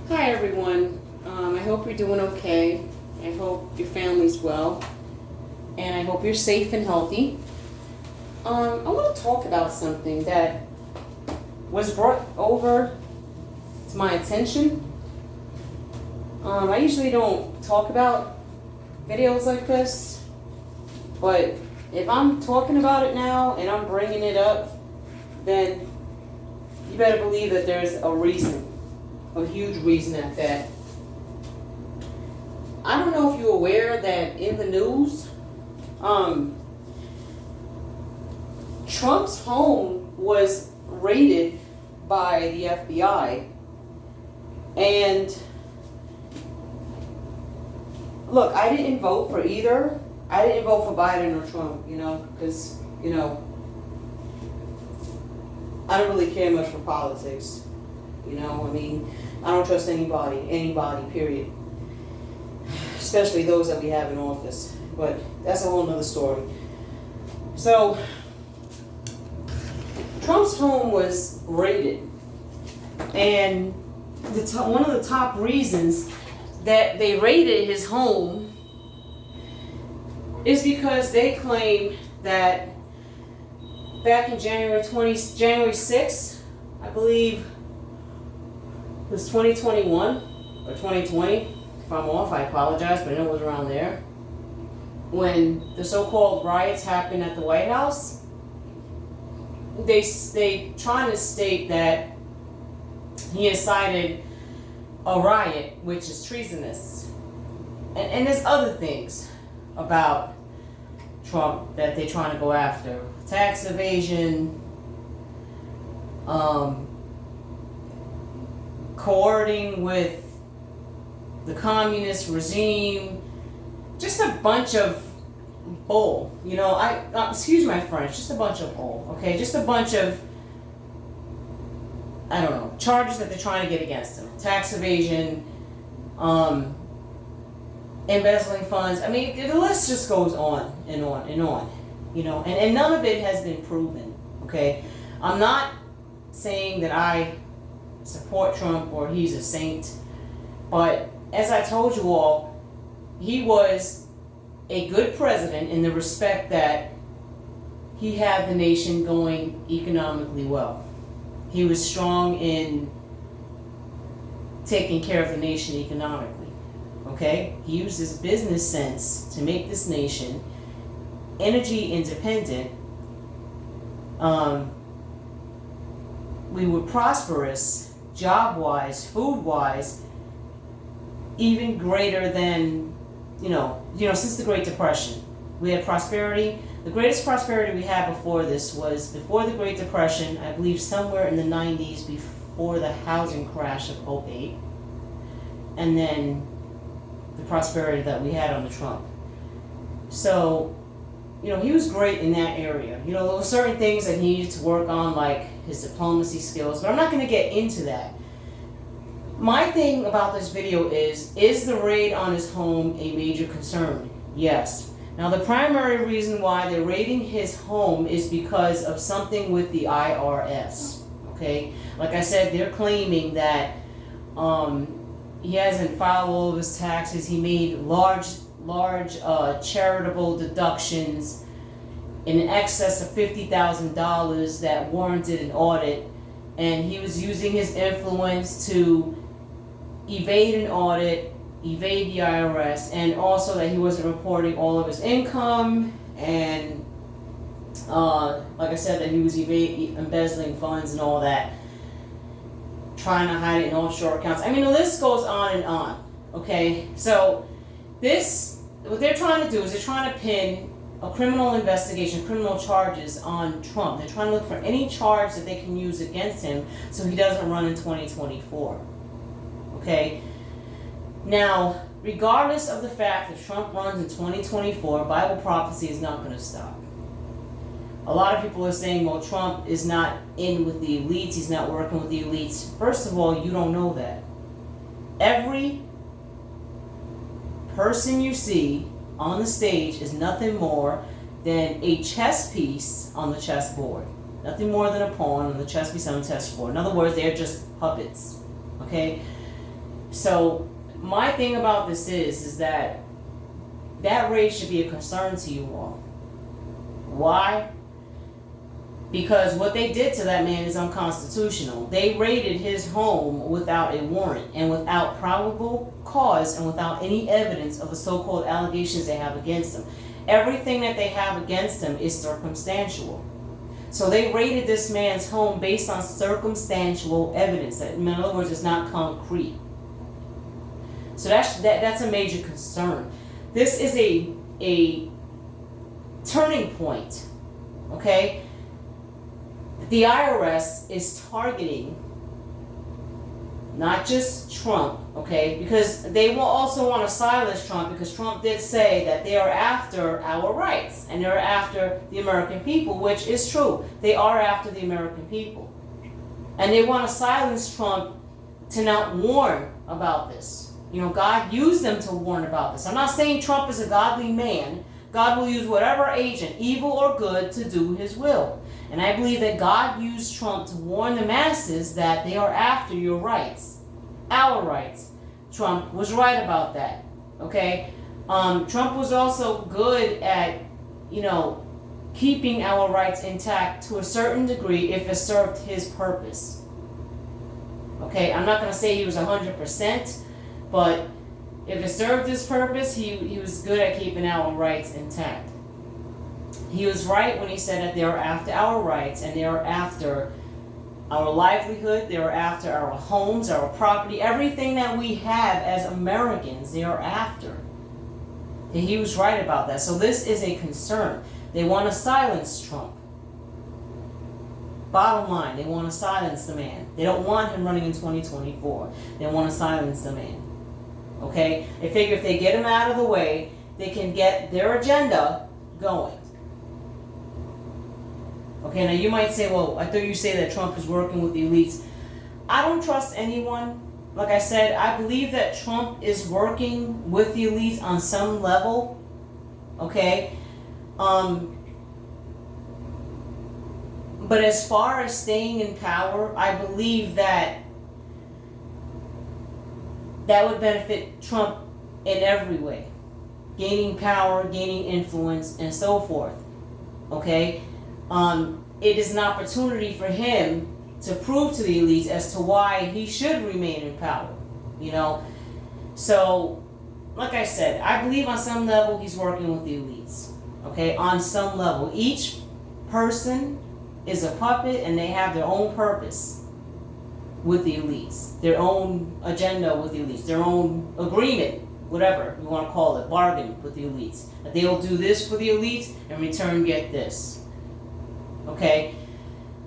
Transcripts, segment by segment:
Hi everyone. I hope you're doing okay. I hope your family's well. And I hope you're safe and healthy. I want to talk about something that was brought over to my attention. I usually don't talk about videos like this, but if I'm talking about it now and I'm bringing it up, then you better believe that there's a reason. A huge reason at that. I don't know if you're aware that in the news, Trump's home was raided by the FBI. And look, I didn't vote for either. I didn't vote for Biden or Trump, because, I don't really care much for politics. I don't trust anybody, period. Especially those that we have in office. But that's a whole nother story. So, Trump's home was raided. And one of the top reasons that they raided his home is because they claim that back in January 6th, I believe, it was 2021 or 2020. If I'm off, I apologize, but I know it was around there. When the so-called riots happened at the White House, they trying to state that he incited a riot, which is treasonous. And there's other things about Trump that they're trying to go after. Tax evasion, coordinating with the communist regime, just a bunch of bull. Excuse my French, just a bunch of bull, okay? Just a bunch of, I don't know, charges that they're trying to get against him. Tax evasion, embezzling funds. I mean, the list just goes on and on and on, and none of it has been proven, okay? I'm not saying that I support Trump or he's a saint, but as I told you all, he was a good president in the respect that he had the nation going economically well. He was strong in taking care of the nation economically, okay? He used his business sense to make this nation energy independent. We were prosperous, job-wise, food-wise, even greater than, since the Great Depression. We had prosperity. The greatest prosperity we had before this was before the Great Depression, I believe somewhere in the 90s, before the housing crash of '08, and then the prosperity that we had under Trump. So, he was great in that area. There were certain things that he needed to work on, like his diplomacy skills, but I'm not going to get into that. My thing about this video is the raid on his home a major concern? Yes. Now, the primary reason why they're raiding his home is because of something with the IRS, okay? Like I said, they're claiming that he hasn't filed all of his taxes. He made large charitable deductions in excess of $50,000 that warranted an audit, and he was using his influence to evade an audit, evade the IRS, and also that he wasn't reporting all of his income, and like I said, that he was embezzling funds and all that, trying to hide it in offshore accounts. I mean, the list goes on and on, okay? So what they're trying to do is they're trying to pin a criminal investigation, criminal charges on Trump. They're trying to look for any charge that they can use against him so he doesn't run in 2024. Okay? Now, regardless of the fact that Trump runs in 2024, Bible prophecy is not going to stop. A lot of people are saying, well, Trump is not in with the elites, he's not working with the elites. First of all, you don't know that. Every person you see on the stage is nothing more than a chess piece on the chessboard. Nothing more than a pawn on the chess piece on the chessboard. In other words, they're just puppets. Okay? So my thing about this is that raid should be a concern to you all. Why? Because what they did to that man is unconstitutional. They raided his home without a warrant and without probable cause and without any evidence of the so-called allegations they have against him. Everything that they have against him is circumstantial. So they raided this man's home based on circumstantial evidence. In other words, it's not concrete. So that's a major concern. This is a turning point, okay? The IRS is targeting not just Trump, okay? Because they will also want to silence Trump, because Trump did say that they are after our rights and they're after the American people, which is true. They are after the American people. And they want to silence Trump to not warn about this. You know, God used them to warn about this. I'm not saying Trump is a godly man. God will use whatever agent, evil or good, to do his will. And I believe that God used Trump to warn the masses that they are after your rights, our rights. Trump was right about that, okay? Trump was also good at, keeping our rights intact to a certain degree if it served his purpose. Okay, I'm not going to say he was 100%, but if it served his purpose, he was good at keeping our rights intact. He was right when he said that they are after our rights and they are after our livelihood, they are after our homes, our property, everything that we have as Americans, they are after. And he was right about that. So this is a concern. They want to silence Trump. Bottom line, they want to silence the man. They don't want him running in 2024. They want to silence the man. Okay? They figure if they get him out of the way, they can get their agenda going. Okay, now you might say, well, I thought you say that Trump is working with the elites. I don't trust anyone. Like I said, I believe that Trump is working with the elites on some level. Okay? But as far as staying in power, I believe that would benefit Trump in every way. Gaining power, gaining influence, and so forth. Okay? It is an opportunity for him to prove to the elites as to why he should remain in power, So, like I said, I believe on some level he's working with the elites, okay, on some level. Each person is a puppet and they have their own purpose with the elites, their own agenda with the elites, their own agreement, whatever you want to call it, bargain with the elites. That they'll do this for the elites and in return get this. Okay,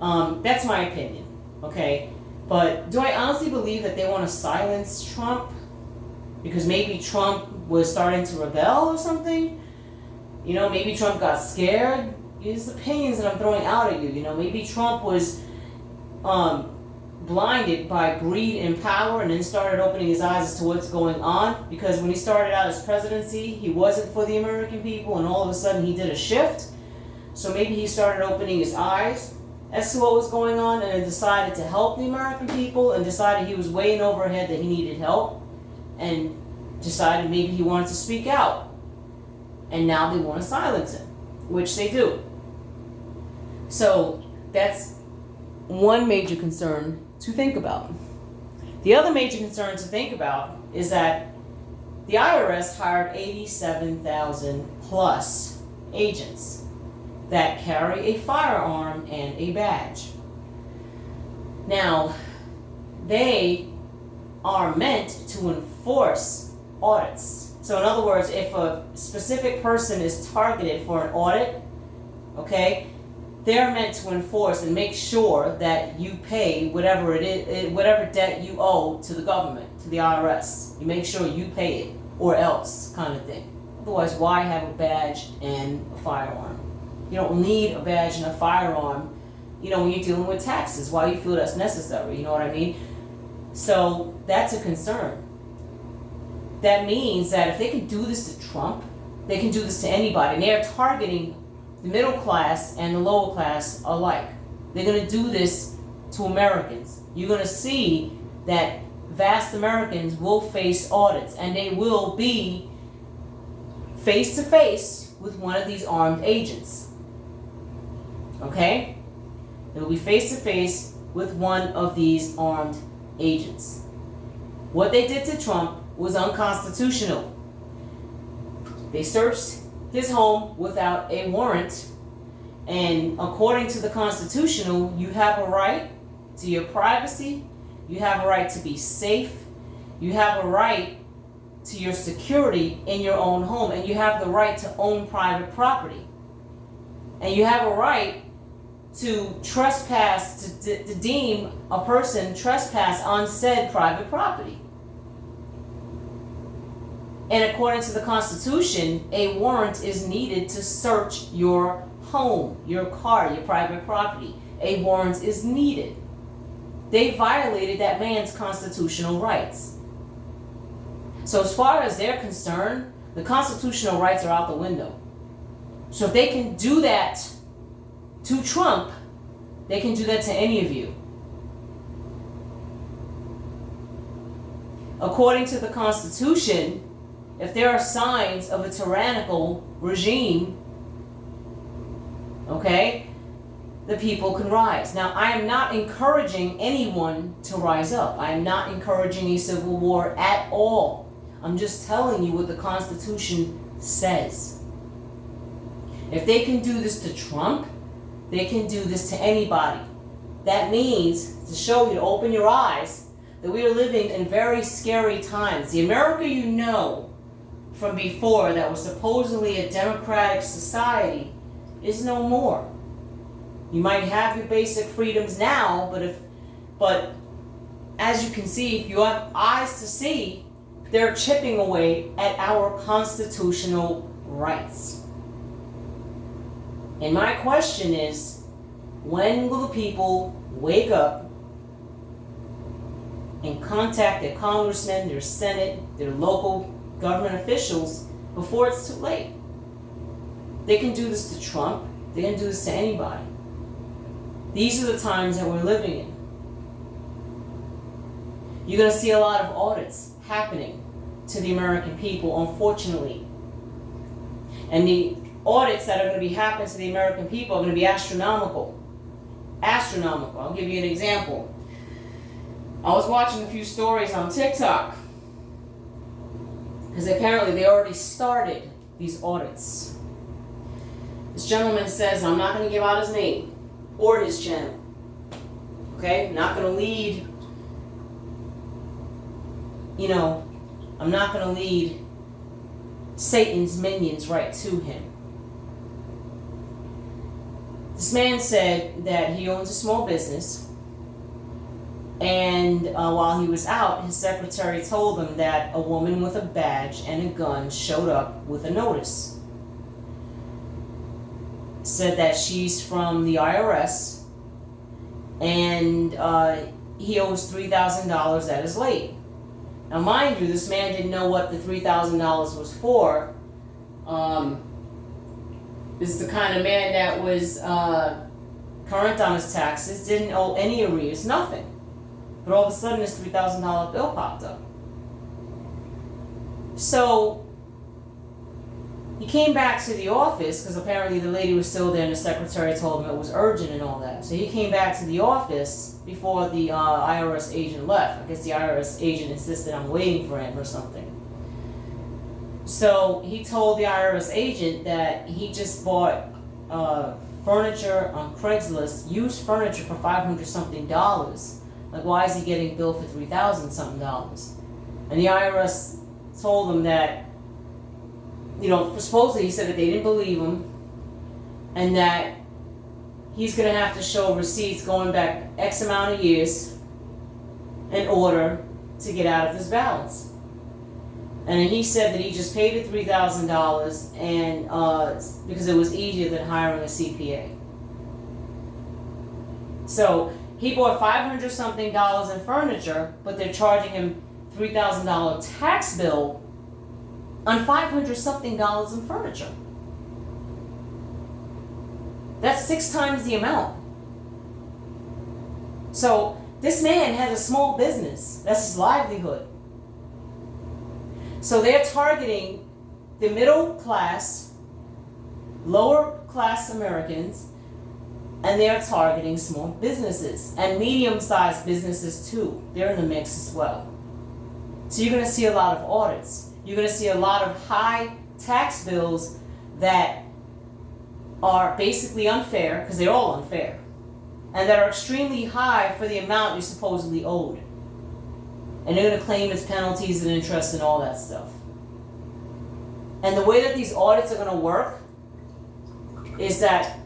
that's my opinion, okay? But do I honestly believe that they want to silence Trump? Because maybe Trump was starting to rebel or something? Maybe Trump got scared? These are opinions that I'm throwing out at you. Maybe Trump was blinded by greed and power and then started opening his eyes as to what's going on. Because when he started out his presidency, he wasn't for the American people, and all of a sudden he did a shift. So maybe he started opening his eyes as to what was going on and then decided to help the American people and decided he was way in overhead that he needed help and decided maybe he wanted to speak out. And now they want to silence him, which they do. So that's one major concern to think about. The other major concern to think about is that the IRS hired 87,000 plus agents that carry a firearm and a badge. Now, they are meant to enforce audits. So in other words, if a specific person is targeted for an audit, okay, they're meant to enforce and make sure that you pay whatever it is, whatever debt you owe to the government, to the IRS. You make sure you pay it, or else, kind of thing. Otherwise, why have a badge and a firearm? You don't need a badge and a firearm, when you're dealing with taxes. Why you feel that's necessary, you know what I mean? So that's a concern. That means that if they can do this to Trump, they can do this to anybody. And they are targeting the middle class and the lower class alike. They're going to do this to Americans. You're going to see that vast Americans will face audits, and they will be face to face with one of these armed agents. Okay? They will be face to face with one of these armed agents. What they did to Trump was unconstitutional. They searched his home without a warrant, and according to the Constitution, you have a right to your privacy, you have a right to be safe, you have a right to your security in your own home, and you have the right to own private property. And you have a right to trespass, to deem a person trespass on said private property. And according to the Constitution, a warrant is needed to search your home, your car, your private property. A warrant is needed. They violated that man's constitutional rights. So as far as they're concerned, the constitutional rights are out the window. So if they can do that to Trump, they can do that to any of you. According to the Constitution, if there are signs of a tyrannical regime, okay, the people can rise. Now, I am not encouraging anyone to rise up. I am not encouraging a civil war at all. I'm just telling you what the Constitution says. If they can do this to Trump, they can do this to anybody. That means, to show you, to open your eyes, that we are living in very scary times. The America you know from before, that was supposedly a democratic society, is no more. You might have your basic freedoms now, but as you can see, if you have eyes to see, they're chipping away at our constitutional rights. And my question is, when will the people wake up and contact their congressmen, their senate, their local government officials before it's too late? They can do this to Trump. They can do this to anybody. These are the times that we're living in. You're going to see a lot of audits happening to the American people, unfortunately. And the audits that are going to be happening to the American people are going to be astronomical. Astronomical. I'll give you an example. I was watching a few stories on TikTok, because apparently they already started these audits. This gentleman says, I'm not going to give out his name or his channel. Okay? I'm not going to lead, I'm not going to lead Satan's minions right to him. This man said that he owns a small business, and while he was out, his secretary told him that a woman with a badge and a gun showed up with a notice. Said that she's from the IRS, and he owes $3,000 that is late. Now, mind you, this man didn't know what the $3,000 was for. This is the kind of man that was current on his taxes, didn't owe any arrears, nothing. But all of a sudden, this $3,000 bill popped up. So he came back to the office, because apparently the lady was still there and the secretary told him it was urgent and all that. So he came back to the office before the IRS agent left. I guess the IRS agent insisted on waiting for him or something. So he told the IRS agent that he just bought furniture on Craigslist, used furniture for $500 something. Like, why is he getting billed for $3,000 something? And the IRS told him that, supposedly he said that they didn't believe him, and that he's going to have to show receipts going back X amount of years in order to get out of his balance. And then he said that he just paid the $3,000 and because it was easier than hiring a CPA. So he bought $500 something in furniture, but they're charging him $3,000 tax bill on $500 something in furniture. That's 6 times the amount. So This man has a small business. That's his livelihood. So they're targeting the middle class, lower class Americans, and they're targeting small businesses and medium-sized businesses too. They're in the mix as well. So you're going to see a lot of audits. You're going to see a lot of high tax bills that are basically unfair, because they're all unfair, and that are extremely high for the amount you supposedly owed. And they're going to claim its penalties and interest and all that stuff. And the way that these audits are going to work is that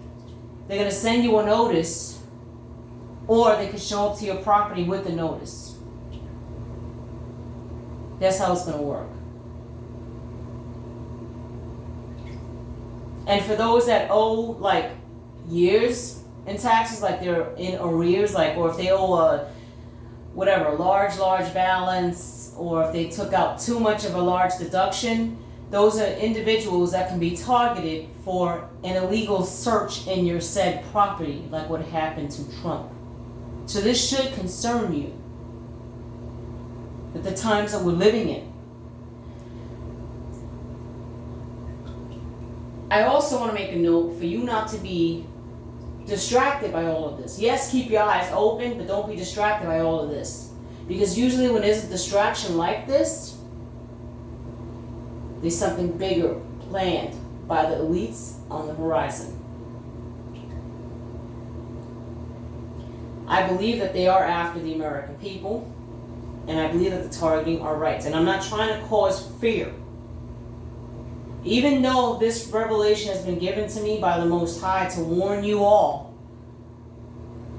they're going to send you a notice, or they could show up to your property with the notice. That's how it's going to work. And for those that owe like years in taxes, like they're in arrears, like, or if they owe a whatever large balance, or if they took out too much of a large deduction, those are individuals that can be targeted for an illegal search in your said property, like what happened to Trump. So this should concern you at the times that we're living in. I also want to make a note for you not to be distracted by all of this. Yes, keep your eyes open, but don't be distracted by all of this. Because usually when there's a distraction like this, there's something bigger planned by the elites on the horizon. I believe that they are after the American people, and I believe that the targeting are right. And I'm not trying to cause fear. Even though this revelation has been given to me by the Most High to warn you all,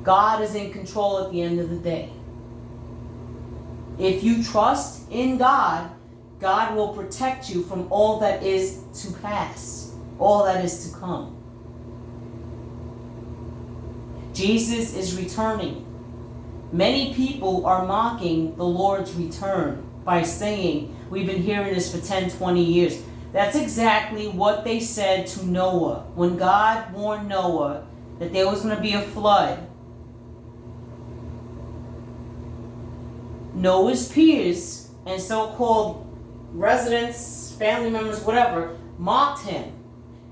God is in control at the end of the day. If you trust in God, God will protect you from all that is to pass, all that is to come. Jesus is returning. Many people are mocking the Lord's return by saying, we've been hearing this for 10, 20 years. That's exactly what they said to Noah. When God warned Noah that there was going to be a flood, Noah's peers and so-called residents, family members, whatever, mocked him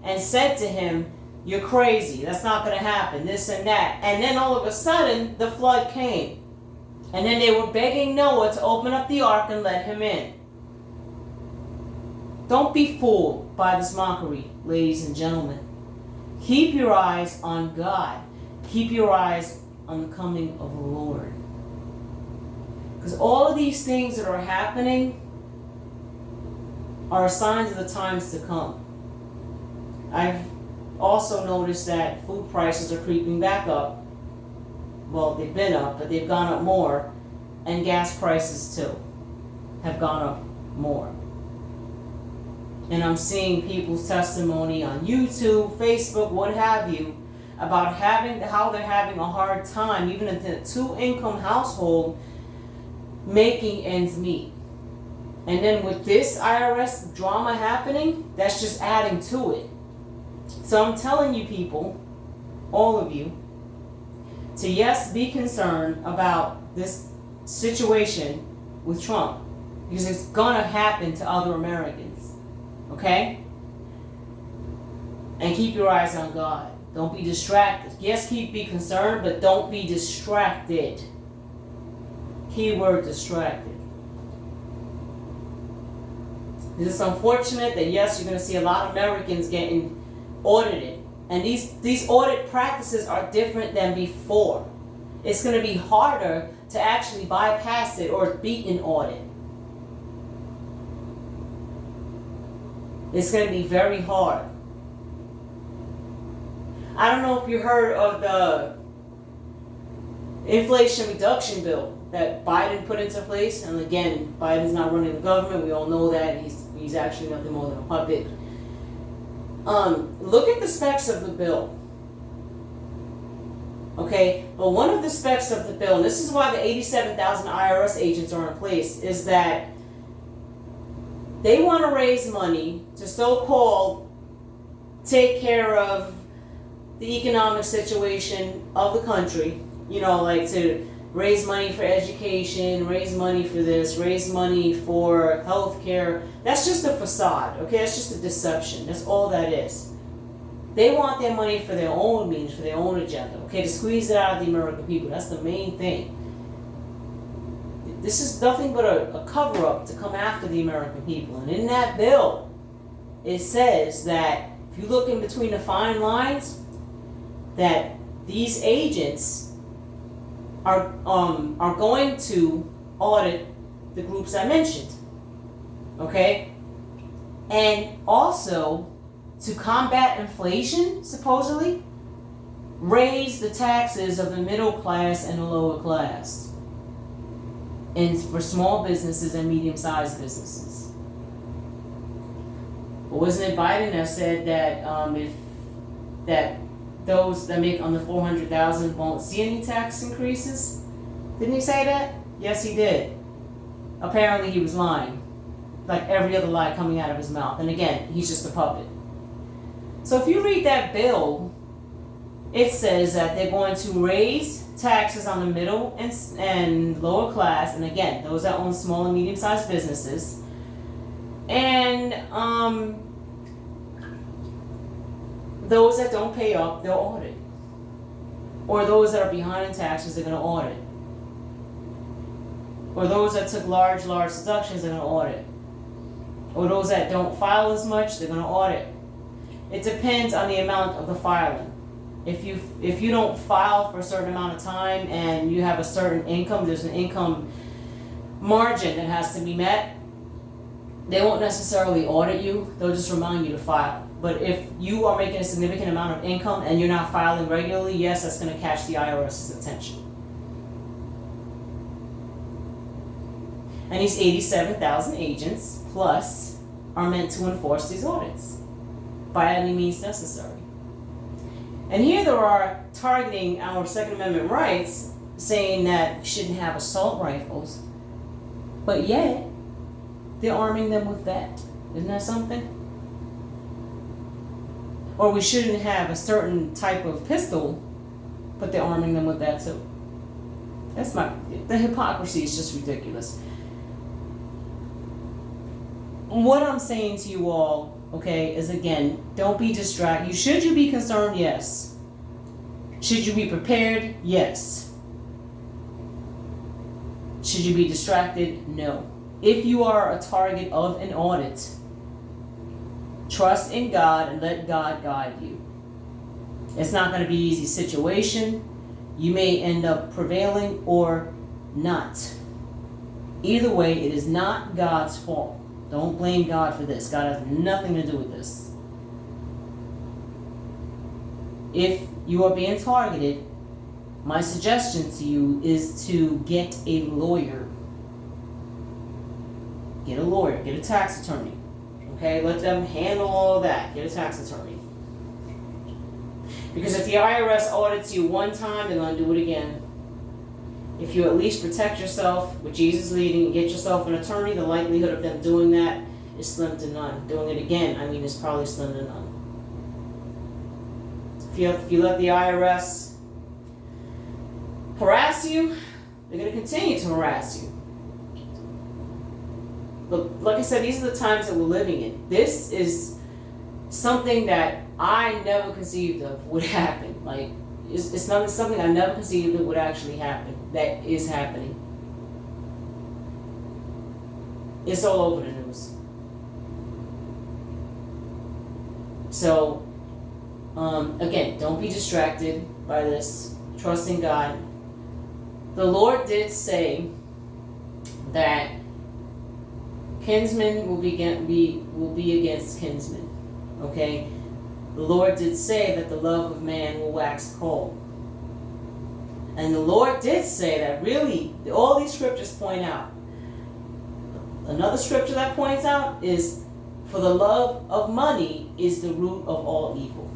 and said to him, you're crazy, that's not going to happen, this and that. And then all of a sudden, the flood came. And then they were begging Noah to open up the ark and let him in. Don't be fooled by this mockery, ladies and gentlemen. Keep your eyes on God. Keep your eyes on the coming of the Lord. Because all of these things that are happening are signs of the times to come. I've also noticed that food prices are creeping back up. Well, they've been up, but they've gone up more. And gas prices too have gone up more. And I'm seeing people's testimony on YouTube, Facebook, what have you, about how they're having a hard time, even in a two-income household, making ends meet. And then with this IRS drama happening, that's just adding to it. So I'm telling you people, all of you, to yes, be concerned about this situation with Trump, because it's gonna happen to other Americans. Okay? And keep your eyes on God. Don't be distracted. Yes, be concerned, but don't be distracted. Keyword distracted. It's unfortunate that yes, you're going to see a lot of Americans getting audited. And these audit practices are different than before. It's going to be harder to actually bypass it or beat an audit. It's going to be very hard. I don't know if you heard of the Inflation Reduction Bill that Biden put into place. And again, Biden's not running the government. We all know that. He's actually nothing more than a puppet. Look at the specs of the bill. Okay, but one of the specs of the bill, and this is why the 87,000 IRS agents are in place, is that they want to raise money to so-called take care of the economic situation of the country, like to raise money for education, raise money for this, raise money for healthcare. That's just a facade, okay? That's just a deception. That's all that is. They want their money for their own means, for their own agenda, okay? To squeeze it out of the American people. That's the main thing. This is nothing but a cover-up to come after the American people. And in that bill, it says that if you look in between the fine lines, that these agents are going to audit the groups I mentioned, okay? And also, to combat inflation, supposedly, raise the taxes of the middle class and the lower class, and for small businesses and medium-sized businesses. But wasn't it Biden that said that those that make under 400,000 won't see any tax increases? Didn't he say that? Yes, he did. Apparently, he was lying, like every other lie coming out of his mouth. And again, he's just a puppet. So if you read that bill, it says that they're going to raise taxes on the middle and lower class, and again, those that own small and medium-sized businesses, and those that don't pay up, they'll audit. Or those that are behind in taxes, they're going to audit. Or those that took large deductions, they're going to audit. Or those that don't file as much, they're going to audit. It depends on the amount of the filing. If you don't file for a certain amount of time and you have a certain income, there's an income margin that has to be met, they won't necessarily audit you. They'll just remind you to file. But if you are making a significant amount of income and you're not filing regularly, yes, that's going to catch the IRS's attention. And these 87,000 agents plus are meant to enforce these audits by any means necessary. And here they are targeting our Second Amendment rights, saying that we shouldn't have assault rifles, but yet they're arming them with that. Isn't that something? Or we shouldn't have a certain type of pistol, but they're arming them with that too. The hypocrisy is just ridiculous. What I'm saying to you all, okay, is again, don't be distracted. Should you be concerned? Yes. Should you be prepared? Yes. Should you be distracted? No. If you are a target of an audit, trust in God and let God guide you. It's not going to be an easy situation. You may end up prevailing or not. Either way, it is not God's fault. Don't blame God for this. God has nothing to do with this. If you are being targeted, my suggestion to you is to get a lawyer. Get a lawyer. Get a tax attorney. Okay? Let them handle all that. Get a tax attorney. Because if the IRS audits you one time, they're going to do it again. If you at least protect yourself with Jesus leading and get yourself an attorney, the likelihood of them doing that is slim to none. Doing it again, it's probably slim to none. If you let the IRS harass you, they're going to continue to harass you. But like I said, these are the times that we're living in. This is something that I never conceived of would happen. Like, it's not something I never conceived that would actually happen. That is happening. It's all over the news. So, again, don't be distracted by this. Trust in God. The Lord did say that kinsmen will be against kinsmen. Okay? The Lord did say that the love of man will wax cold. And the Lord did say that really, all these scriptures point out. Another scripture that points out is, for the love of money is the root of all evil.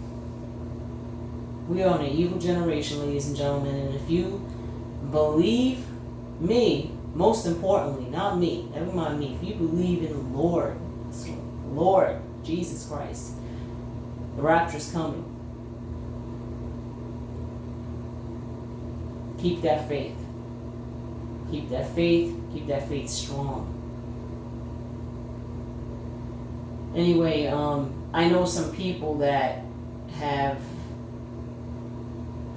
We are in an evil generation, ladies and gentlemen, and if you believe me, most importantly, not me, never mind me, if you believe in the Lord Jesus Christ, the rapture is coming. Keep that faith. Keep that faith strong. Anyway, I know some people that have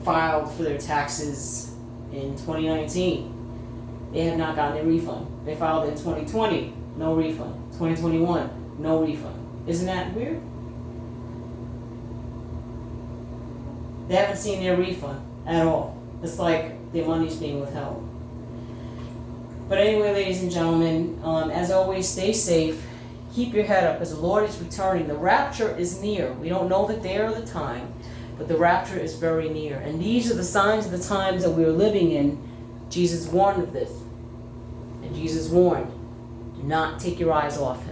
filed for their taxes in 2019. They have not gotten a refund. They filed in 2020, no refund. 2021, no refund. Isn't that weird? They haven't seen their refund at all. It's like their money's being withheld. But anyway, ladies and gentlemen, as always, stay safe. Keep your head up as the Lord is returning. The rapture is near. We don't know the day or the time, but the rapture is very near. And these are the signs of the times that we are living in. Jesus warned of this. And Jesus warned, do not take your eyes off him.